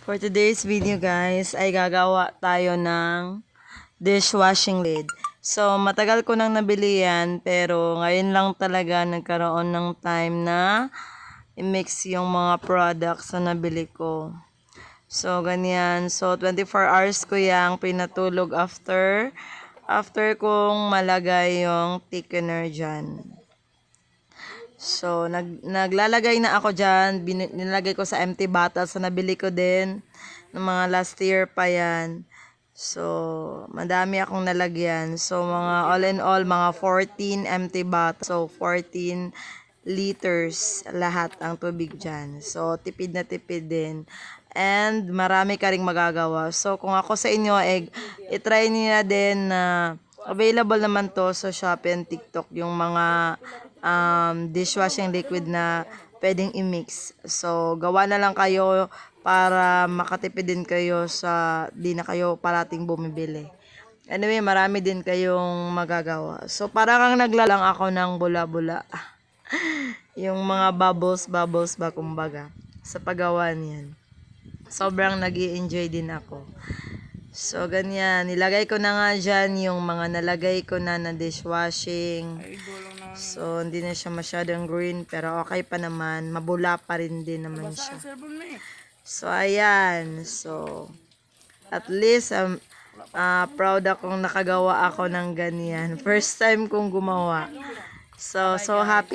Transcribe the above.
For today's video guys, ay gagawa tayo ng dishwashing lid. So, matagal ko nang nabili yan, pero ngayon lang talaga nagkaroon ng time na i-mix yung mga products na nabili ko. So, ganyan. So, 24 hours ko yang pinatulog after kong malagay yung thickener dyan. So, naglalagay na ako dyan. Nilagay ko sa empty bottles. So, nabili ko din ng mga last year pa yan. So, madami akong nalagyan. So, mga all in all, mga 14 empty bottles. So, 14 liters lahat ang tubig dyan. So, tipid na tipid din. And, marami ka ring magagawa. So, kung ako sa inyo, itry niya din na available naman to sa Shopee and TikTok yung mga dishwashing liquid na pwedeng i-mix. So, gawa na lang kayo para makatipid din kayo sa di na kayo parating bumibili. Anyway, marami din kayong magagawa. So, parang kang naglalang ako ng bula-bula. Yung mga bubbles ba kumbaga sa paggawa niyan. Sobrang nag-i-enjoy din ako. So, ganyan. Nilagay ko na nga dyan yung mga nalagay ko na dishwashing. So, hindi na siya masyadong green. Pero okay pa naman. Mabula pa rin din naman siya. So, ayan. So, at least, proud akong nakagawa ako ng ganyan. First time kong gumawa. So happy.